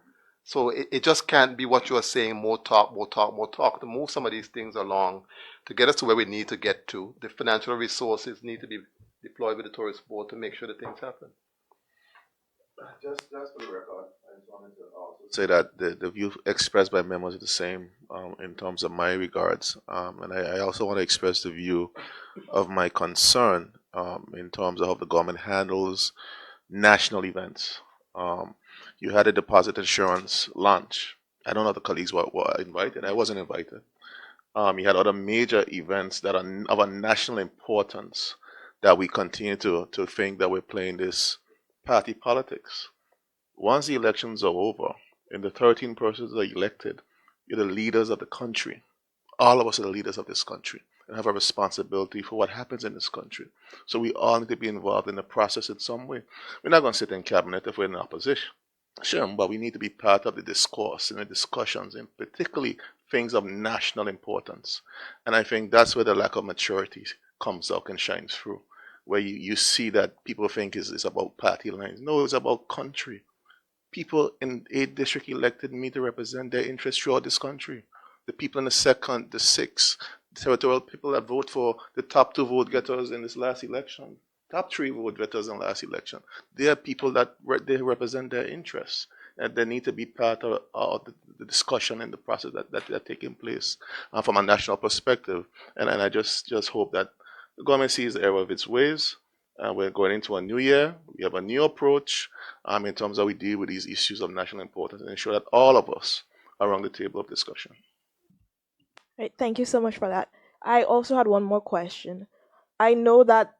So it just can't be what you are saying, more talk, more talk, more talk. To move some of these things along, to get us to where we need to get to, the financial resources need to be deployed with the tourist board to make sure that things happen. Just for the record, I just wanted to also say that the view expressed by members is the same in terms of my regards. And I also want to express the view of my concern in terms of how the government handles national events. You had a deposit insurance launch. I don't know if the colleagues were invited. I wasn't invited. You had other major events that are of a national importance that we continue to think that we're playing this party politics. Once the elections are over and the 13 persons are elected, you're the leaders of the country. All of us are the leaders of this country and have a responsibility for what happens in this country. So we all need to be involved in the process in some way. We're not going to sit in cabinet if we're in opposition. Sure, but we need to be part of the discourse and the discussions, and particularly things of national importance. And I think that's where the lack of maturity comes out and shines through, where you see that people think it's about party lines. No, it's about country. People in 8th district elected me to represent their interests throughout this country. The people in the 2nd, the 6th, territorial people that vote for the top 2 vote getters in this last election, top 3 vote getters in the last election. They are people that they represent their interests, and they need to be part of the discussion and the process that are taking place from a national perspective. And I just hope that the government sees the error of its ways. We're going into a new year. We have a new approach in terms of how we deal with these issues of national importance and ensure that all of us are around the table of discussion. Right, thank you so much for that. I also had one more question. I know that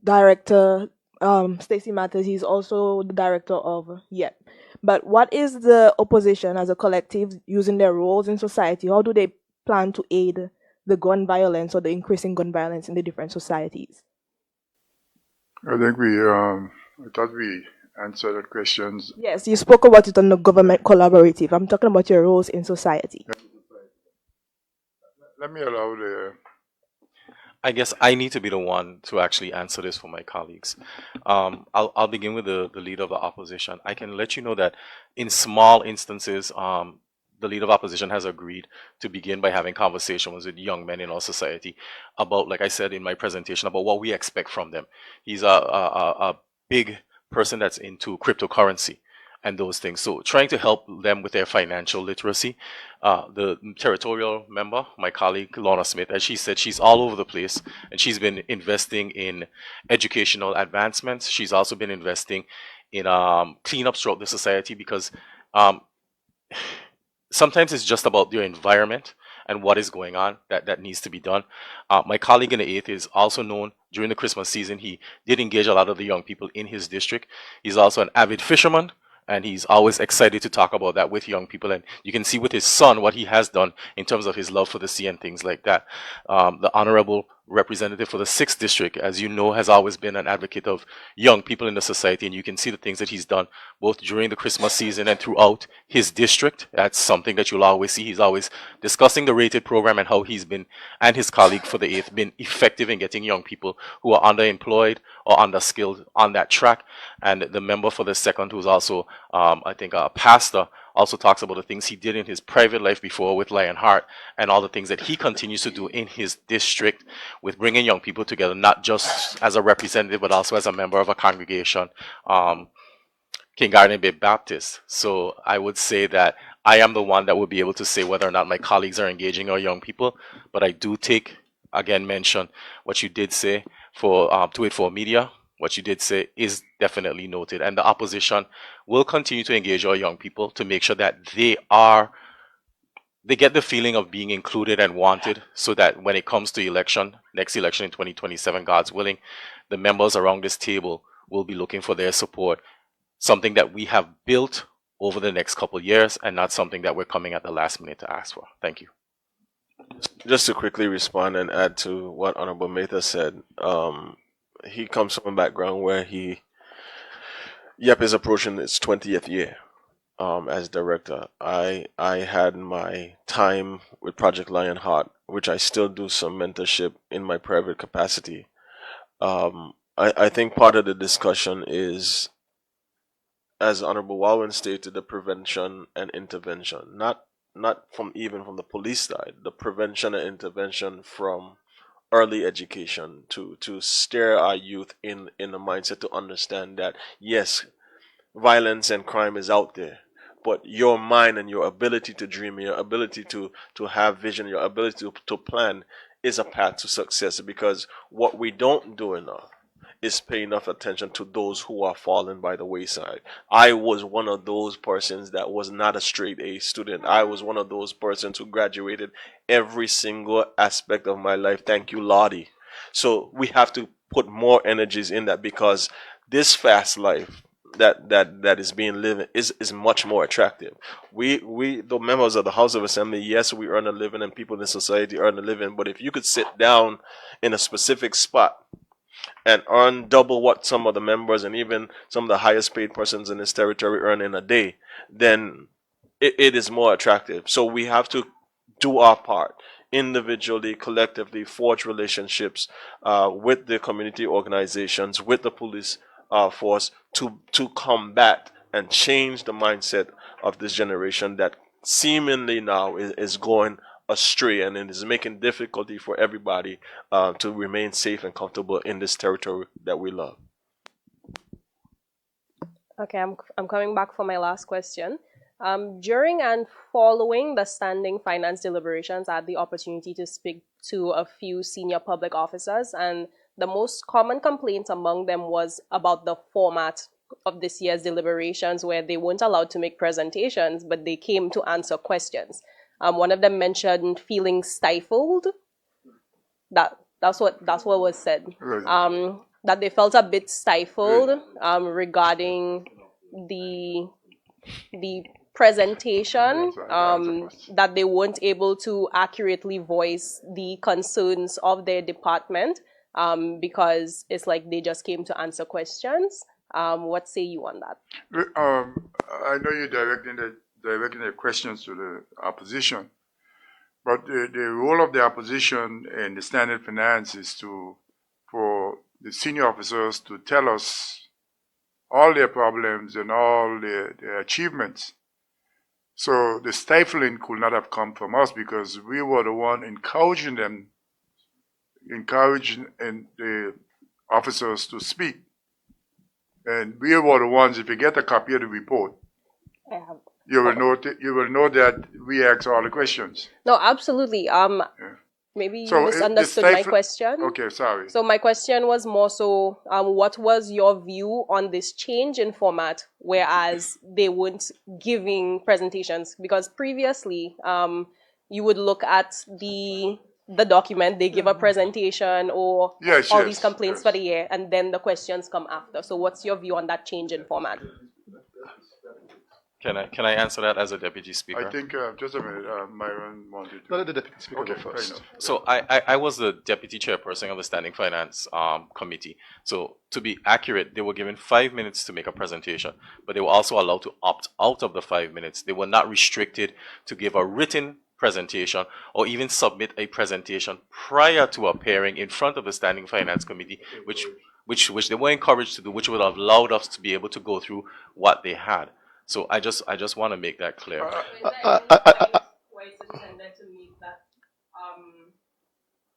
Director Stacey Matters, he's also the director of YEP. But what is the opposition as a collective using their roles in society? How do they plan to aid the gun violence or the increasing gun violence in the different societies? I think I thought we answered that questions. Yes, you spoke about it on the government collaborative. I'm talking about your roles in society. Let me allow the... I guess I need to be the one to actually answer this for my colleagues. I'll begin with the leader of the opposition. I can let you know that in small instances, the leader of opposition has agreed to begin by having conversations with young men in our society about, like I said in my presentation, about what we expect from them. He's a big person that's into cryptocurrency and those things. So trying to help them with their financial literacy. The territorial member, my colleague Lorna Smith, as she said, she's all over the place, and she's been investing in educational advancements. She's also been investing in cleanups throughout the society, because sometimes it's just about your environment and what is going on that needs to be done. My colleague in the 8th is also known during the Christmas season. He did engage a lot of the young people in his district. He's also an avid fisherman, and he's always excited to talk about that with young people. And you can see with his son what he has done in terms of his love for the sea and things like that. The honorable representative for the 6th district, as you know, has always been an advocate of young people in the society, and you can see the things that he's done both during the Christmas season and throughout his district. That's something that you'll always see. He's always discussing the rated program and how he's been, and his colleague for the 8th, been effective in getting young people who are underemployed or underskilled on that track. And the member for the 2nd, who's also I think a pastor, also talks about the things he did in his private life before with Lionheart, and all the things that he continues to do in his district with bringing young people together, not just as a representative, but also as a member of a congregation, King Garden Bay Baptist. So I would say that I am the one that would be able to say whether or not my colleagues are engaging our young people, but I do mention what you did say for 284 Media. What you did say is definitely noted, and the opposition will continue to engage our young people to make sure that they get the feeling of being included and wanted, so that when it comes to next election in 2027, God's willing, the members around this table will be looking for their support, something that we have built over the next couple of years, and not something that we're coming at the last minute to ask for. Thank you. Just to quickly respond and add to what Honorable Mehta said, he comes from a background where YEP is approaching its 20th year. as director. I had my time with Project Lionheart, which I still do some mentorship in my private capacity. I think part of the discussion is, as Honorable Walwyn stated, the prevention and intervention, not from the police side, the prevention and intervention from early education to steer our youth in the mindset to understand that yes, violence and crime is out there, but your mind and your ability to dream, your ability to have vision, your ability to plan is a path to success. Because what we don't do enough is pay enough attention to those who are falling by the wayside. I was one of those persons that was not a straight A student. I was one of those persons who graduated every single aspect of my life. Thank you, Lottie. So we have to put more energies in that, because this fast life that is being lived is much more attractive. We the members of the House of Assembly, yes, we earn a living and people in society earn a living, but if you could sit down in a specific spot and earn double what some of the members and even some of the highest paid persons in this territory earn in a day, then it is more attractive. So we have to do our part individually, collectively, forge relationships with the community organizations, with the police force to combat and change the mindset of this generation that seemingly now is going astray, and it is making difficulty for everybody to remain safe and comfortable in this territory that we love. Okay, I'm coming back for my last question. During and following the standing finance deliberations, I had the opportunity to speak to a few senior public officers, and the most common complaint among them was about the format of this year's deliberations, where they weren't allowed to make presentations, but they came to answer questions. One of them mentioned feeling stifled. That's what was said. Right. That they felt a bit stifled regarding the presentation, that they weren't able to accurately voice the concerns of their department, because it's like they just came to answer questions. What say you on that? I know you're directing the questions to the opposition, but the role of the opposition in the standing finance is for the senior officers to tell us all their problems and all their achievements. So the stifling could not have come from us, because we were the one encouraging the officers to speak. And we were the ones, if you get a copy of the report, you will know that we ask all the questions. No, absolutely. Maybe you misunderstood my question. Okay, sorry. So my question was more so, what was your view on this change in format, whereas they weren't giving presentations? Because previously, you would look at the document, they give a presentation or these complaints for the year, and then the questions come after. So what's your view on that change in format? Can I answer that as a deputy speaker? I think, just a minute, Myron wanted to. Let the deputy speaker go first. So I was the deputy chairperson of the Standing Finance Committee. So to be accurate, they were given 5 minutes to make a presentation, but they were also allowed to opt out of the 5 minutes. They were not restricted to give a written presentation or even submit a presentation prior to appearing in front of the Standing Finance Committee, which they were encouraged to do, which would have allowed us to be able to go through what they had. So I just want to make that clear.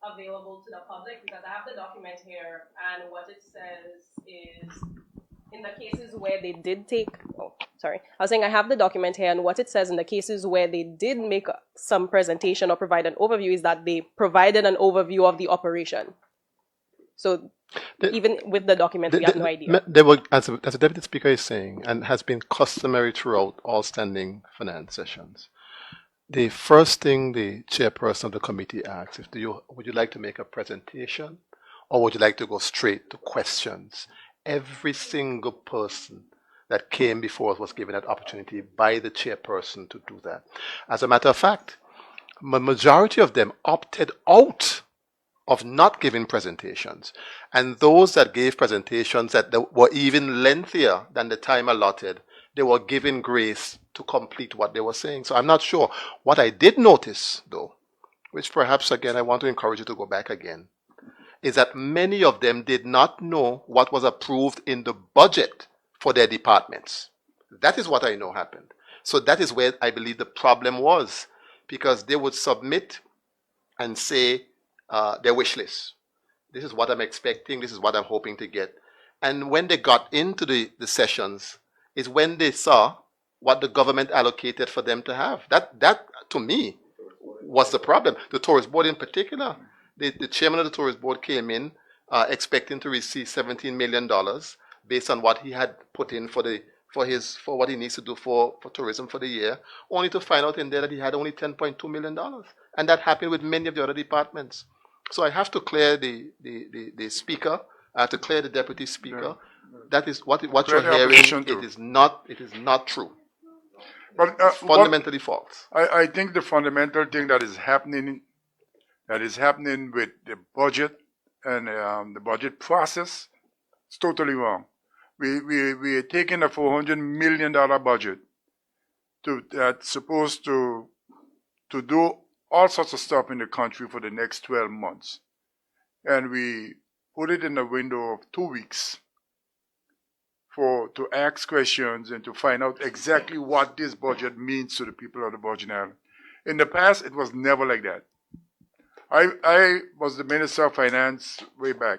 Available to the public, because I have the document here, and what it says is, in the cases where they did take, I was saying I have the document here, and what it says in the cases where they did make some presentation or provide an overview is that they provided an overview of the operation. So even with the document, we have no idea. There were, as the deputy speaker is saying, and has been customary throughout all standing finance sessions, the first thing the chairperson of the committee asks is, would you like to make a presentation, or would you like to go straight to questions? Every single person that came before us was given that opportunity by the chairperson to do that. As a matter of fact, the majority of them opted out of not giving presentations. And those that gave presentations that were even lengthier than the time allotted they were given grace to complete what they were saying. So I'm not sure. What I did notice, though, which perhaps again I want to encourage you to go back again, is that many of them did not know what was approved in the budget for their departments. That is what I know happened. So that is where I believe the problem was, because they would submit and say their wish list. This is what I'm expecting, this is what I'm hoping to get. And when they got into the sessions is when they saw what the government allocated for them to have. That to me was the problem. The tourist board in particular, the chairman of the tourist board came in expecting to receive $17 million based on what he had put in for what he needs to do for tourism for the year, only to find out in there that he had only $10.2 million. And that happened with many of the other departments. So I have to clear the speaker, I have to clear the deputy speaker. That is what you're hearing. It is not true. But fundamentally false. I think the fundamental thing that is happening with the budget and the budget process is totally wrong. We are taking a $400 million budget that's supposed to do all sorts of stuff in the country for the next 12 months. And we put it in a window of 2 weeks to ask questions and to find out exactly what this budget means to the people of the Virgin Islands. In the past, it was never like that. I was the Minister of Finance way back,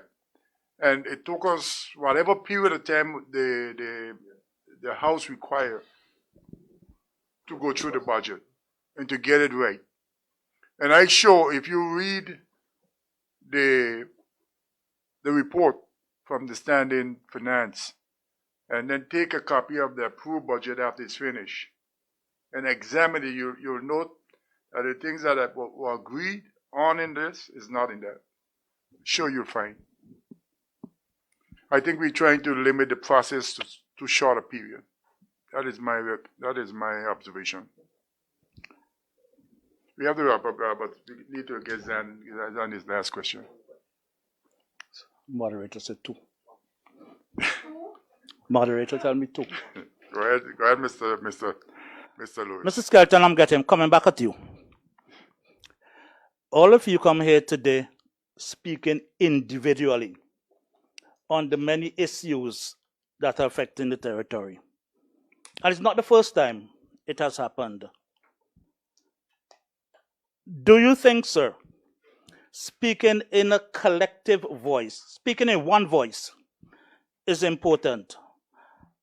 and it took us whatever period of time the House required to go through the budget and to get it right. And I show, if you read the report from the Standing Finance, and then take a copy of the approved budget after it's finished, and examine it, you'll note that the things that were agreed on in this is not in that. Sure, you'll find. I think we're trying to limit the process to shorter period. That is my observation. We have to wrap up, but we need to get Zan his last question. Moderator said 2. Moderator tell me 2. Go ahead, Mr. Lewis. Mr. Skelton, I'm coming back at you. All of you come here today speaking individually on the many issues that are affecting the territory. And it's not the first time it has happened. Do you think, sir, speaking in a collective voice, speaking in one voice, is important?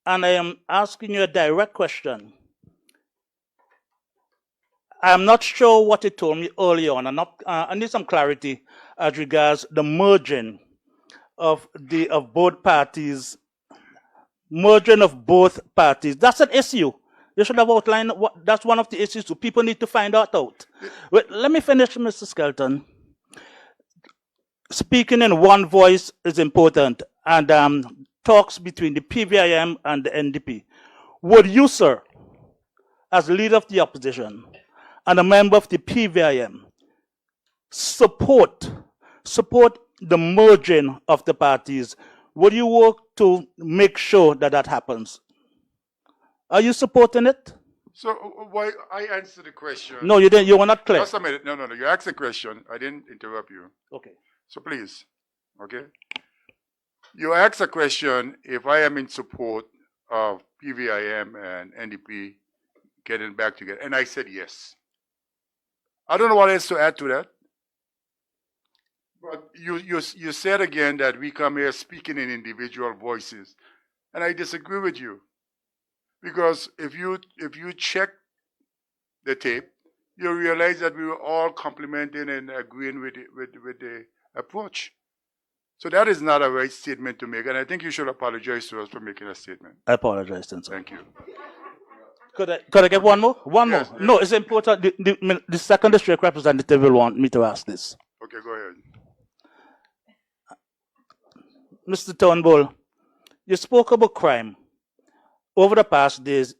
And I am asking you a direct question. I'm not sure what you told me early on. I need some clarity as regards the merging of both parties. Merging of both parties. That's an issue. You should have outlined that's one of the issues. So people need to find out. Wait, let me finish, Mr. Skelton. Speaking in one voice is important, and talks between the PVIM and the NDP. Would you, sir, as leader of the opposition and a member of the PVIM, support the merging of the parties? Would you work to make sure that happens? Are you supporting it? So why I answered the question? No, you didn't. You were not clear. Just a minute. No. You asked the question. I didn't interrupt you. Okay. So please, okay. You asked a question if I am in support of PVIM and NDP getting back together, and I said yes. I don't know what else to add to that. But you said again that we come here speaking in individual voices, and I disagree with you, because if you check the tape, you realize that we were all complimenting and agreeing with the approach. So that is not a right statement to make, and I think you should apologize to us for making a statement. I apologize, sir. Thank you. Could I get one more? One Yes, more. yes. No, it's important. The second district representative will want me to ask this. Okay, go ahead. Mr. Turnbull, you spoke about crime. Over the past days,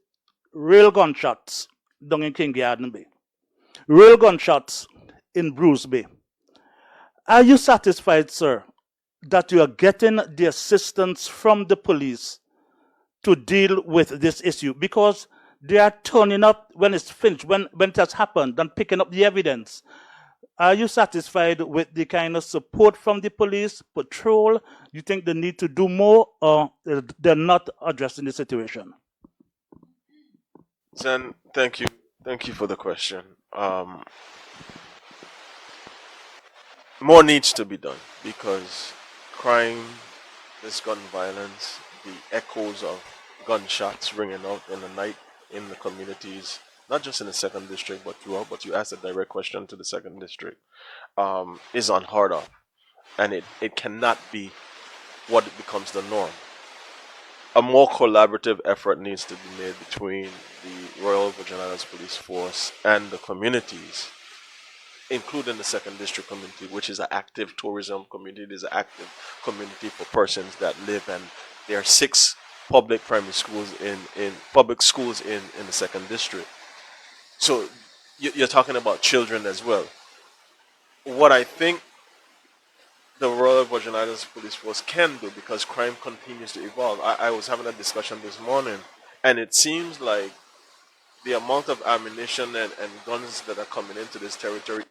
real gunshots down in King Garden Bay. Real gunshots in Bruce Bay. Are you satisfied, sir, that you are getting the assistance from the police to deal with this issue? Because they are turning up when it's finished, when it has happened, and picking up the evidence. Are you satisfied with the kind of support from the police, patrol? You think they need to do more, or they're not addressing the situation? Zen, thank you. Thank you for the question. More needs to be done because crime, this gun violence, the echoes of gunshots ringing out in the night in the communities, not just in the second district, but throughout. But you asked a direct question to the second district, is unheard of. And it cannot be what becomes the norm. A more collaborative effort needs to be made between the Royal Virgin Islands Police Force and the communities, including the second district community, which is an active tourism community. It is an active community for persons that live, and there are 6 public primary schools in public schools in the second district. So you're talking about children as well. What I think the Royal Virgin Islands Police Force can do, because crime continues to evolve. I was having a discussion this morning, and it seems like the amount of ammunition and guns that are coming into this territory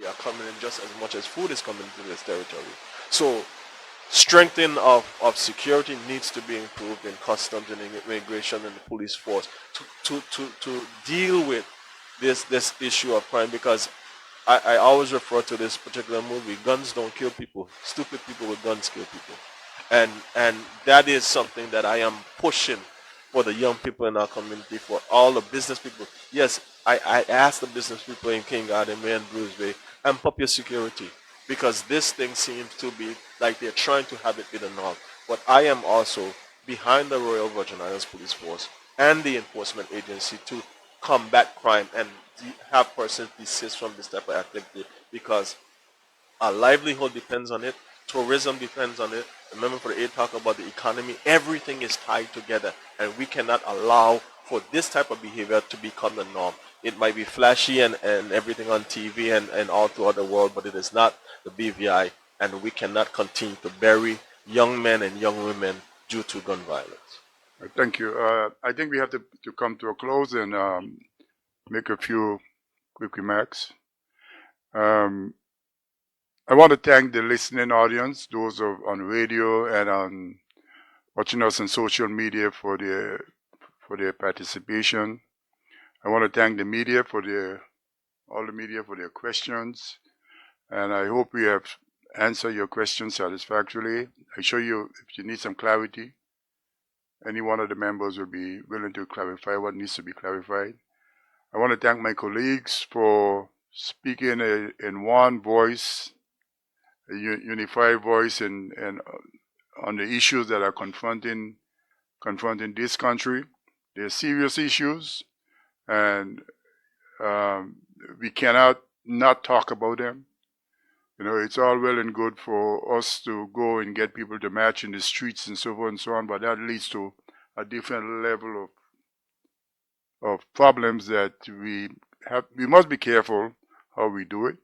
are coming in just as much as food is coming into this territory. So strengthening of security needs to be improved in customs and immigration and the police force to deal with this issue of crime, because I always refer to this particular movie, Guns Don't Kill People, Stupid People with Guns Kill People. And that is something that I am pushing for the young people in our community, for all the business people. Yes, I ask the business people in King Garden, May and Bruce Bay, amp up your security, because this thing seems to be like they're trying to have it be the norm. But I am also behind the Royal Virgin Islands Police Force and the enforcement agency to combat crime and have persons desist from this type of activity, because our livelihood depends on it, tourism depends on it. Remember, for the aid talk about the economy, everything is tied together, and we cannot allow for this type of behavior to become the norm. It might be flashy and everything on TV and all throughout the world, but it is not the BVI, and we cannot continue to bury young men and young women due to gun violence. Thank you. I think we have to come to a close and make a few quick remarks. I want to thank the listening audience, those on radio and on watching us on social media for their participation. I want to thank the media all the media for their questions, and I hope we have answered your questions satisfactorily. I show you if you need some clarity, any one of the members will be willing to clarify what needs to be clarified. I want to thank my colleagues for speaking in one voice, a unified voice, and on the issues that are confronting this country. They're serious issues, and we cannot not talk about them. You know, it's all well and good for us to go and get people to march in the streets and so forth and so on, but that leads to a different level of problems that we must be careful how we do it.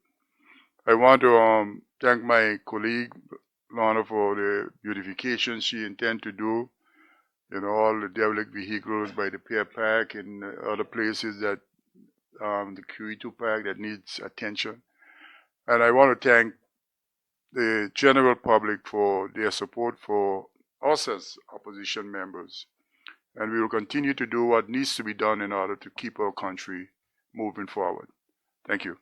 I want to thank my colleague Lorna for the beautification she intends to do. You know, all the derelict vehicles by the Pier Park and other places that the Q2 Park that needs attention. And I want to thank the general public for their support for us as opposition members. And we will continue to do what needs to be done in order to keep our country moving forward. Thank you.